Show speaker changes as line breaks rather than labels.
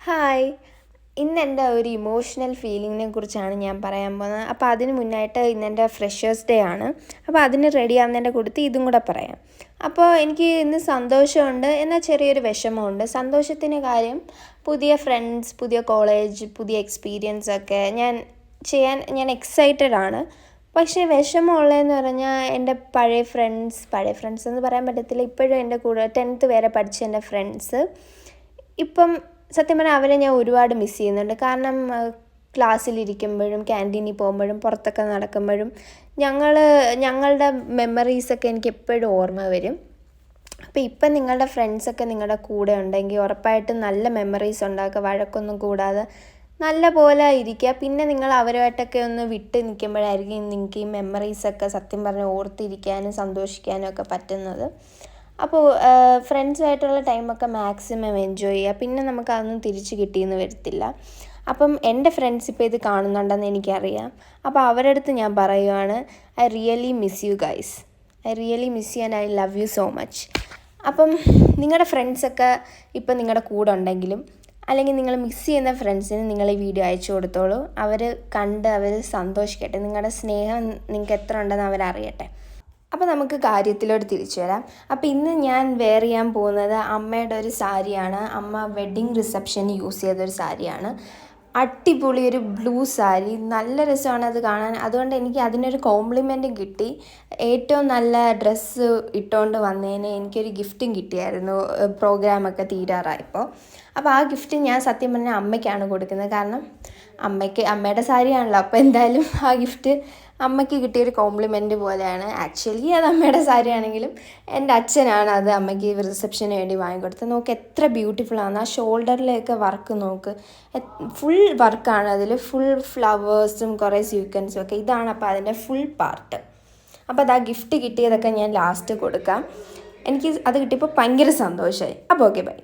Hi. ഇന്നെൻ്റെ ഒരു emotional ഫീലിങ്ങിനെ കുറിച്ചാണ് ഞാൻ പറയാൻ പോകുന്നത്. അപ്പോൾ അതിന് മുന്നായിട്ട് ഇന്നെൻ്റെ ഫ്രഷേഴ്സ് ഡേ ആണ്. അപ്പോൾ അതിന് റെഡി ആവുന്നതിൻ്റെ കൂട്ടത്തിൽ ഇതും കൂടെ പറയാം. അപ്പോൾ എനിക്ക് ഇന്ന് സന്തോഷമുണ്ട്, എന്നാൽ ചെറിയൊരു വിഷമമുണ്ട്. സന്തോഷത്തിൻ്റെ കാര്യം, പുതിയ ഫ്രണ്ട്സ്, പുതിയ കോളേജ്, പുതിയ എക്സ്പീരിയൻസ് ഒക്കെ ഞാൻ എക്സൈറ്റഡ് ആണ്. പക്ഷേ വിഷമമുള്ളതെന്ന് പറഞ്ഞാൽ എൻ്റെ പഴയ ഫ്രണ്ട്സ് എന്ന് പറയാൻ പറ്റത്തില്ല, ഇപ്പോഴും എൻ്റെ കൂടെ 10th വരെ പഠിച്ച എൻ്റെ ഫ്രണ്ട്സ് ഇപ്പം സത്യം പറഞ്ഞാൽ അവരെ ഞാൻ ഒരുപാട് മിസ് ചെയ്യുന്നുണ്ട്. കാരണം ക്ലാസ്സിലിരിക്കുമ്പോഴും ക്യാൻറ്റീനിൽ പോകുമ്പോഴും പുറത്തൊക്കെ നടക്കുമ്പോഴും ഞങ്ങളുടെ മെമ്മറീസൊക്കെ എനിക്ക് എപ്പോഴും ഓർമ്മ വരും. അപ്പോൾ ഇപ്പം നിങ്ങളുടെ ഫ്രണ്ട്സൊക്കെ നിങ്ങളുടെ കൂടെ ഉണ്ടെങ്കിൽ ഉറപ്പായിട്ടും നല്ല മെമ്മറീസ് ഉണ്ടാക്കുക, വഴക്കൊന്നും കൂടാതെ നല്ല പോലെ ഇരിക്കുക. പിന്നെ നിങ്ങൾ അവരുമായിട്ടൊക്കെ ഒന്ന് വിട്ട് നിൽക്കുമ്പോഴായിരിക്കും നിങ്ങൾക്ക് ഈ മെമ്മറീസൊക്കെ സത്യം പറഞ്ഞാൽ ഓർത്തിരിക്കാനും സന്തോഷിക്കാനും ഒക്കെ പറ്റുന്നത്. അപ്പോൾ ഫ്രണ്ട്സുമായിട്ടുള്ള ടൈമൊക്കെ മാക്സിമം എൻജോയ് ചെയ്യുക. പിന്നെ നമുക്കതൊന്നും തിരിച്ച് കിട്ടിയെന്ന് വരത്തില്ല. അപ്പം എൻ്റെ ഫ്രണ്ട്സ് ഇപ്പോൾ ഇത് കാണുന്നുണ്ടെന്ന് എനിക്കറിയാം. അപ്പോൾ അവരുടെ അടുത്ത് ഞാൻ പറയുവാണ്, I really miss you guys. I really miss you and I love you so much. അപ്പം നിങ്ങളുടെ ഫ്രണ്ട്സൊക്കെ ഇപ്പം നിങ്ങളുടെ കൂടെ ഉണ്ടെങ്കിലും അല്ലെങ്കിൽ നിങ്ങൾ മിസ് ചെയ്യുന്ന ഫ്രണ്ട്സിന് നിങ്ങൾ ഈ വീഡിയോ അയച്ചു കൊടുത്തോളൂ. അവർ കണ്ട് അവർ സന്തോഷിക്കട്ടെ. നിങ്ങളുടെ സ്നേഹം നിങ്ങൾക്ക് എത്ര ഉണ്ടെന്ന് അവരറിയട്ടെ. അപ്പോൾ നമുക്ക് കാര്യത്തിലോട്ട് തിരിച്ചു വരാം. അപ്പോൾ ഇന്ന് ഞാൻ വെയർ ചെയ്യാൻ പോകുന്നത് അമ്മയുടെ ഒരു സാരിയാണ്. അമ്മ വെഡ്ഡിങ് റിസപ്ഷന് യൂസ് ചെയ്തൊരു സാരിയാണ്. അടിപൊളി ഒരു ബ്ലൂ സാരി, നല്ല രസമാണ് അത് കാണാൻ. അതുകൊണ്ട് എനിക്ക് അതിനൊരു കോംപ്ലിമെൻറ്റും കിട്ടി. ഏറ്റവും നല്ല ഡ്രസ്സ് ഇട്ടുകൊണ്ട് വന്നതിന് എനിക്കൊരു ഗിഫ്റ്റും കിട്ടിയായിരുന്നു പ്രോഗ്രാമൊക്കെ തീരാറായപ്പോൾ. അപ്പോൾ ആ ഗിഫ്റ്റ് ഞാൻ സത്യം പറഞ്ഞാൽ അമ്മയ്ക്കാണ് കൊടുക്കുന്നത്. കാരണം അമ്മയുടെ സാരിയാണല്ലോ, അപ്പോൾ എന്തായാലും ആ ഗിഫ്റ്റ് അമ്മയ്ക്ക് കിട്ടിയൊരു കോംപ്ലിമെൻറ്റ് പോലെയാണ്. ആക്ച്വലി അത് അമ്മയുടെ സാരിയാണെങ്കിലും എൻ്റെ അച്ഛനാണ് അത് അമ്മയ്ക്ക് റിസപ്ഷന് വേണ്ടി വാങ്ങിക്കൊടുത്തത്. നോക്ക് എത്ര ബ്യൂട്ടിഫുള്ളാണ്. ആ ഷോൾഡറിലേക്ക് വർക്ക് നോക്ക്, ഫുൾ വർക്കാണ് അതിൽ, ഫുൾ ഫ്ലവേഴ്സും കുറേ സ്വീക്വൻസും ഒക്കെ. ഇതാണ് അപ്പോൾ അതിൻ്റെ ഫുൾ പാർട്ട്. അപ്പോൾ അത് ആ ഗിഫ്റ്റ് കിട്ടിയതൊക്കെ ഞാൻ ലാസ്റ്റ് കൊടുക്കാം. എനിക്ക് അത് കിട്ടിയപ്പോൾ ഭയങ്കര സന്തോഷമായി. അപ്പോൾ ഓക്കെ, ബൈ.